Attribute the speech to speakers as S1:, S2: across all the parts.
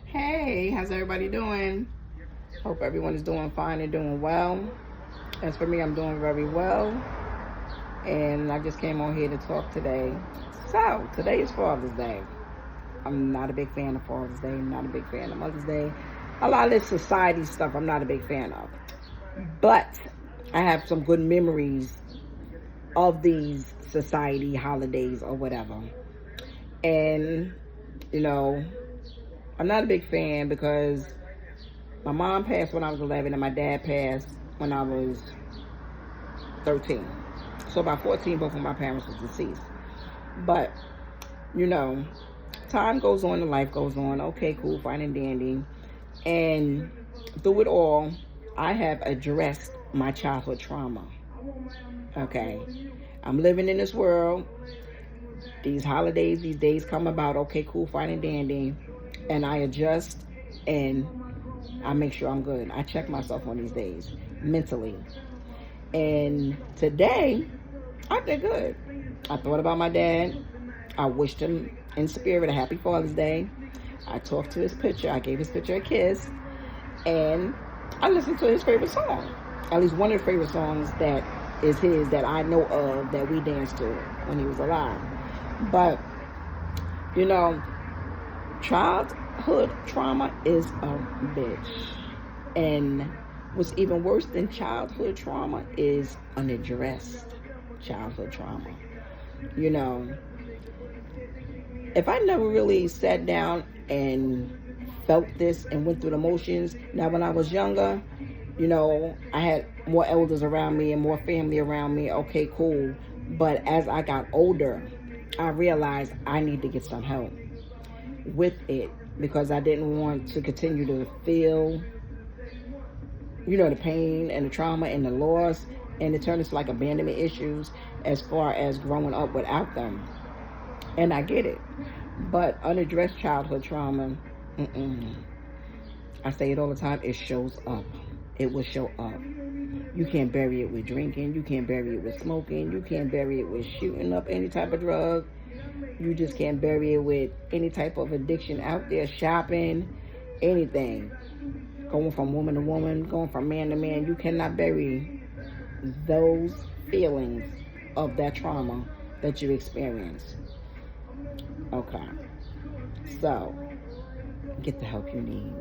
S1: Hey, how's everybody doing? Hope everyone is doing fine and doing well. As for me, I'm doing very well, and I just came on here to talk today. So, today is Father's Day. I'm not a big fan of Father's Day, not a big fan of Mother's Day. A lot of this society stuff I'm not a big fan of. But I have some good memories of these society holidays or whatever. And, you know, I'm not a big fan because my mom passed when I was 11 and my dad passed when I was 13. So by 14, both of my parents were deceased. But, you know, time goes on and life goes on. Okay, cool, fine and dandy. And through it all, I have addressed my childhood trauma. Okay. I'm living in this world. These holidays, these days come about. Okay, cool, fine and dandy. And I adjust and I make sure I'm good. I check myself on these days mentally. And today, I did good. I thought about my dad. I wished him in spirit a happy Father's Day. I talked to his picture. I gave his picture a kiss. And I listened to his favorite song. At least one of the favorite songs that is his that I know of that we danced to when he was alive. But, you know, childhood trauma is a bitch. And what's even worse than childhood trauma is unaddressed childhood trauma. You know, if I never really sat down and felt this and went through the motions, now when I was younger, you know, I had more elders around me and more family around me. Okay, cool. But as I got older, I realized I need to get some help with it because I didn't want to continue to feel, you know, the pain and the trauma and the loss, and it turned into like abandonment issues as far as growing up without them. And I get it. But unaddressed childhood trauma, I say it all the time, it shows up. It will show up. You can't bury it with drinking. You can't bury it with smoking. You can't bury it with shooting up any type of drug. You just can't bury it with any type of addiction out there, shopping, anything. Going from woman to woman, going from man to man. You cannot bury those feelings of that trauma that you experience. Okay. So, get the help you need.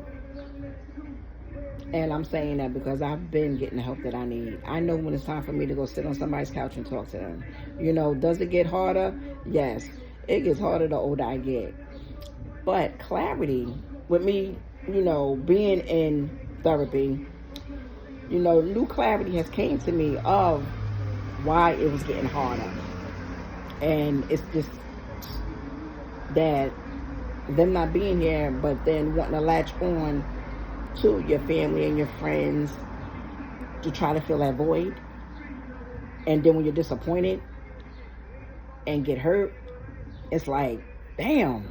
S1: And I'm saying that because I've been getting the help that I need. I know when it's time for me to go sit on somebody's couch and talk to them. You know, does it get harder? Yes. It gets harder the older I get. But clarity, with me, you know, being in therapy, you know, new clarity has came to me of why it was getting harder. And it's just that them not being here, but then wanting to latch on to your family and your friends to try to fill that void. And then when you're disappointed and get hurt, it's like, damn,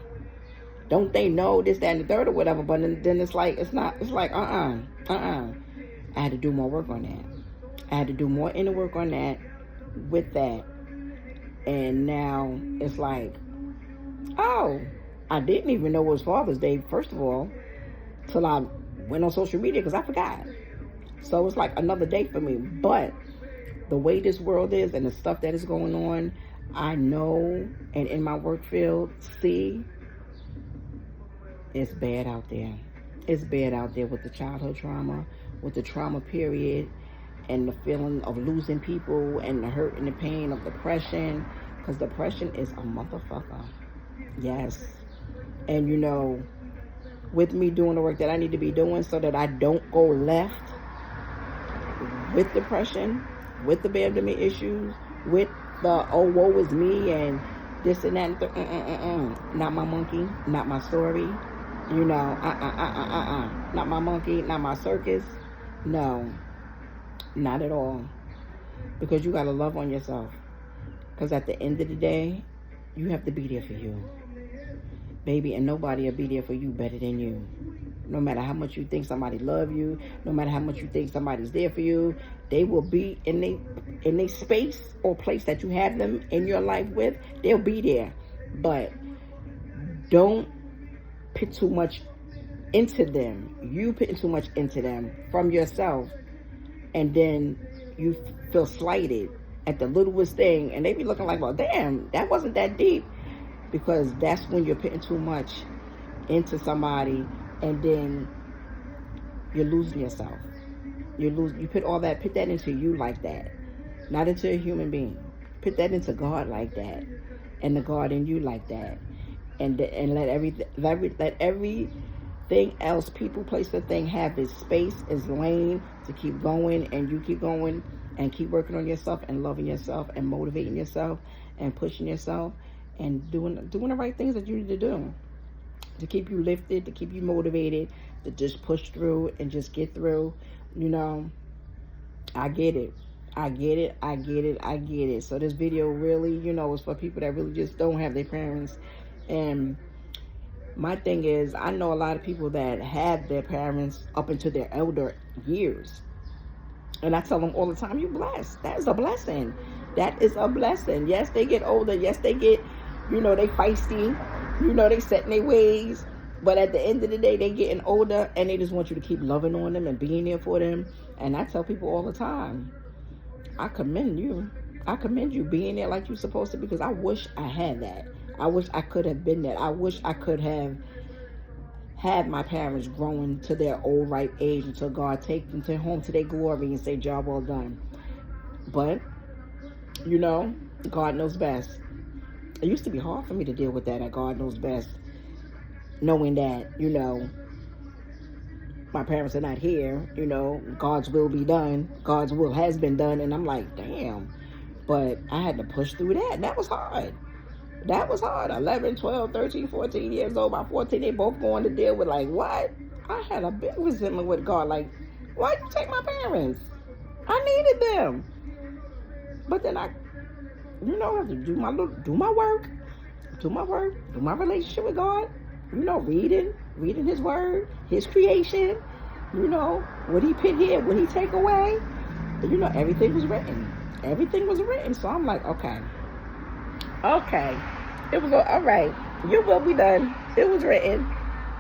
S1: don't they know this, that, and the third or whatever? But then it's like, it's like, I had to do more work on that. I had to do more inner work on that with that. And now it's like, oh, I didn't even know it was Father's Day, first of all, till I went on social media because I forgot. So it's like another day for me. But the way this world is and the stuff that is going on, I know, and in my work field, see, it's bad out there. It's bad out there with the childhood trauma, with the trauma period, and the feeling of losing people, and the hurt and the pain of depression, because depression is a motherfucker. Yes. And you know, with me doing the work that I need to be doing so that I don't go left with depression, with the abandonment issues, with the oh woe is me and this and that and not my monkey, not my story, you know, not my monkey, not my circus. No, not at all. Because you gotta love on yourself. Because at the end of the day, you have to be there for you, baby, and nobody will be there for you better than you. No matter how much you think somebody love you, no matter how much you think somebody's there for you, they will be in a space or place that you have them in your life with. They'll be there, but don't put too much into them. You putting too much into them from yourself, and then you feel slighted at the littlest thing, and they be looking like, well, damn, that wasn't that deep, because that's when you're putting too much into somebody, and then you're losing yourself. You put that into you like that, not into a human being. Put that into God like that, and the God in you like that, and let everything else, people, place, the thing, have its space, its lane to keep going, and you keep going and keep working on yourself and loving yourself and motivating yourself and pushing yourself and doing the right things that you need to do to keep you lifted, to keep you motivated, to just push through and just get through. You know, I get it. I get it. So this video really, is for people that really just don't have their parents. And my thing is, I know a lot of people that have their parents up into their elder years. And I tell them all the time, you're blessed. That is a blessing. That is a blessing. Yes, they get older. Yes, they get, they feisty. They set in their ways. But at the end of the day, they getting older, and they just want you to keep loving on them and being there for them. And I tell people all the time, I commend you. I commend you being there like you're supposed to, because I wish I had that. I wish I could have been that. I wish I could have had my parents growing to their old ripe age until God take them home to their glory and say, job well done. But, God knows best. It used to be hard for me to deal with that, God knows best. Knowing that, my parents are not here, God's will be done. God's will has been done. And I'm like, damn. But I had to push through that. And that was hard. 11, 12, 13, 14 years old. By 14, they both going to deal with, like, what? I had a big resentment with God. Like, why'd you take my parents? I needed them. But then I have to do my work. Do my relationship with God. Reading his word, his creation. What he put here, what he take away. Everything was written. So I'm like, okay. It was all right. Your will be done. It was written.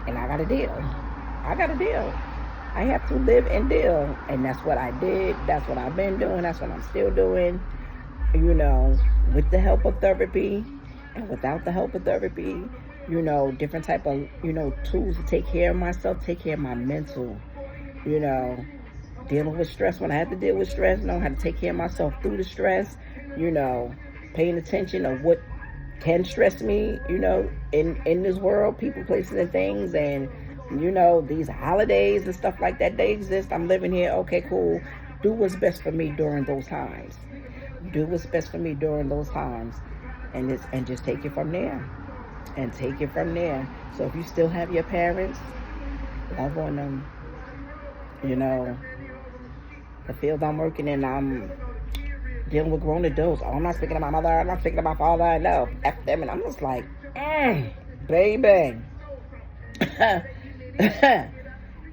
S1: And I got to deal. I have to live and deal. And that's what I did. That's what I've been doing. That's what I'm still doing. With the help of therapy and without the help of therapy, different type of, tools to take care of myself, take care of my mental, dealing with stress when I have to deal with stress, know how to take care of myself through the stress, paying attention of what can stress me, in this world, people, places, and things, and, these holidays and stuff like that, they exist. I'm living here. Okay, cool. Do what's best for me during those times. And just take it from there. So if you still have your parents, love on them. The field I'm working in, I'm dealing with grown adults. Oh, I'm not speaking to my mother. I'm not speaking to my father. No, F them. And I'm just like, baby.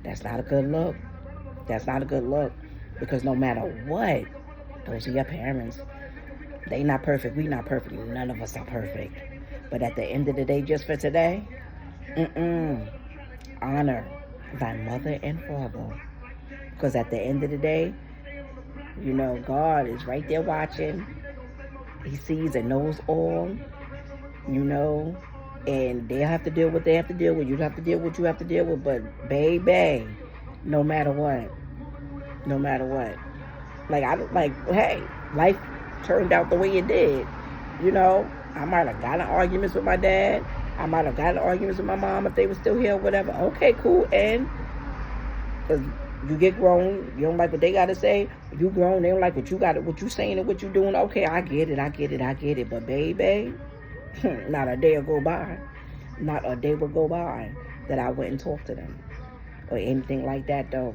S1: That's not a good look. Because no matter what, those are your parents. They not perfect. We not perfect. None of us are perfect. But at the end of the day, just for today, honor thy mother and father. Because at the end of the day, God is right there watching. He sees and knows all, and they have to deal with what they have to deal with. You have to deal with what you have to deal with. But baby, no matter what, hey, life turned out the way it did. I might have gotten arguments with my dad. I might have gotten arguments with my mom if they were still here or whatever. Okay, cool. And because you get grown, you don't like what they got to say. You grown, they don't like what you saying and what you doing. Okay, I get it. But baby, not a day will go by that I wouldn't talk to them or anything like that, though.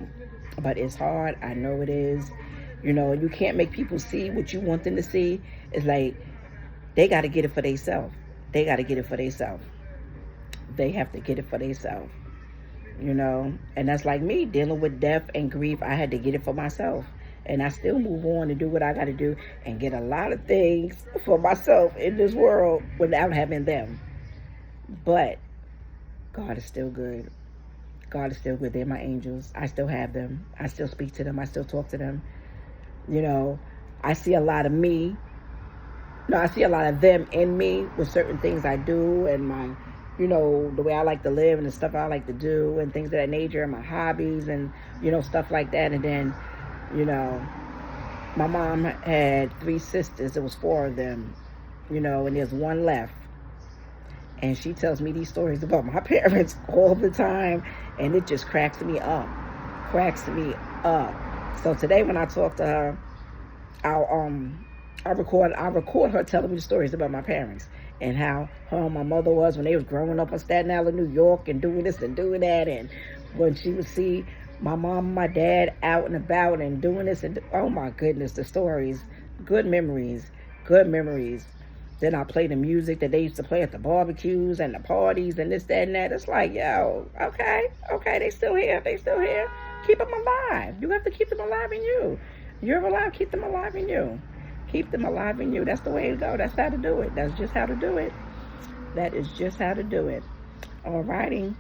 S1: But it's hard. I know it is. You can't make people see what you want them to see. It's like they got to get it for themselves. They have to get it for themselves. And that's like me dealing with death and grief. I had to get it for myself. And I still move on and do what I got to do and get a lot of things for myself in this world without having them. But God is still good. God is still good. They're my angels. I still have them. I still speak to them. I still talk to them. You know, I see a lot of me. No, I see a lot of them in me with certain things I do and my, you know, the way I like to live and the stuff I like to do and things of that nature and my hobbies and, you know, stuff like that. And then, you know, my mom had 3 sisters. It was 4 of them, you know, and there's 1 left. And she tells me these stories about my parents all the time. And it just cracks me up. Cracks me up. So today when I talk to her, I record her telling me the stories about my parents and how her and my mother was when they was growing up on Staten Island, New York, and doing this and doing that, and when she would see my mom and my dad out and about and doing this and oh my goodness, the stories, good memories. Then I play the music that they used to play at the barbecues and the parties and this, that, and that. It's like, yo, okay, they still here. Keep them alive. You have to keep them alive in you. You're alive, keep them alive in you. Keep them alive in you. That's the way to go. That's how to do it. That's just how to do it. That is just how to do it. Alrighty.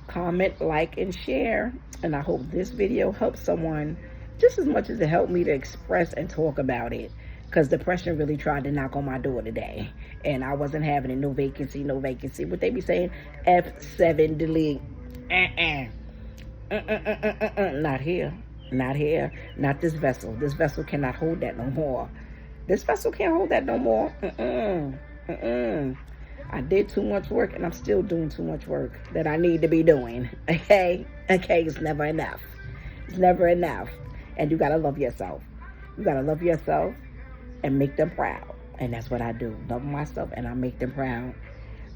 S1: Comment, like, and share. And I hope this video helps someone just as much as it helped me to express and talk about it. Because depression really tried to knock on my door today. And I wasn't having it. No vacancy. What they be saying? F7 delete. Not here. Not this vessel. This vessel cannot hold that no more. This vessel can't hold that no more. I did too much work and I'm still doing too much work that I need to be doing. Okay, it's never enough. And you gotta love yourself. And make them proud. And that's what I do. Love myself and I make them proud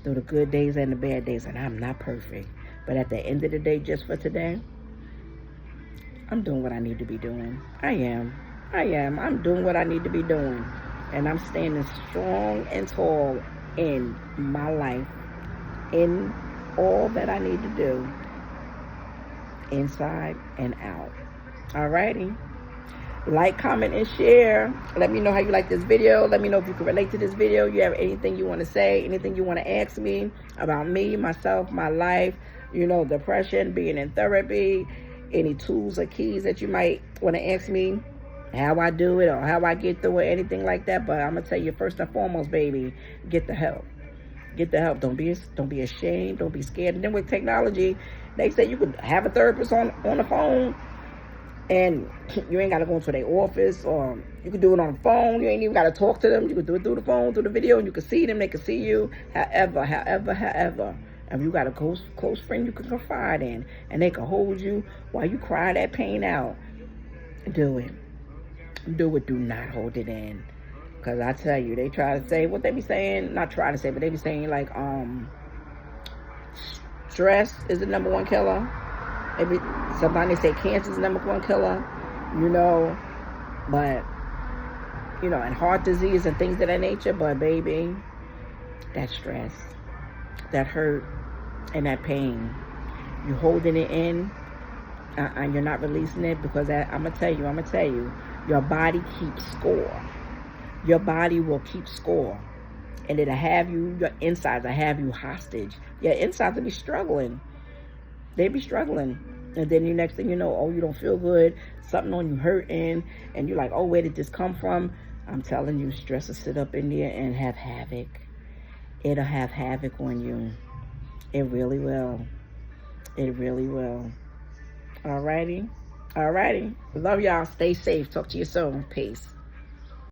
S1: through the good days and the bad days. And I'm not perfect. But at the end of the day, just for today, I'm doing what I need to be doing. I am. I'm doing what I need to be doing. And I'm standing strong and tall in my life. In all that I need to do. Inside and out. Alrighty. Like, comment, and share. Let me know how you like this video. Let me know if you can relate to this video. You have anything you want to say, anything you want to ask me about me, myself, my life, you know, depression, being in therapy, any tools or keys that you might want to ask me, how I do it or how I get through it, anything like that. But I'm going to tell you first and foremost, baby, get the help. Don't be ashamed. Don't be scared. And then with technology, they say you could have a therapist on the phone and you ain't got to go into their office, or you can do it on the phone. You ain't even got to talk to them. You can do it through the phone, through the video, and you can see them. They can see you. However. And you got a close friend you can confide in, and they can hold you while you cry that pain out. Do it. Do not hold it in. Because I tell you, they try to say what they be saying. Not try to say, but they be saying like, stress is the #1 killer. Sometimes they say cancer is the #1 killer, you know, but, you know, and heart disease and things of that nature. But baby, that stress, that hurt, and that pain, you holding it in, and you're not releasing it, because I'm gonna tell you, your body keeps score. Your body will keep score, and it'll have you, your insides will have you hostage. Your insides will be struggling. They be struggling. And then the next thing you know, oh, you don't feel good, something on you hurting, and you're like, oh, where did this come from? I'm telling you, stress will sit up in there and have havoc. It'll have havoc on you. It really will. Alrighty. Love y'all. Stay safe. Talk to you soon. Peace.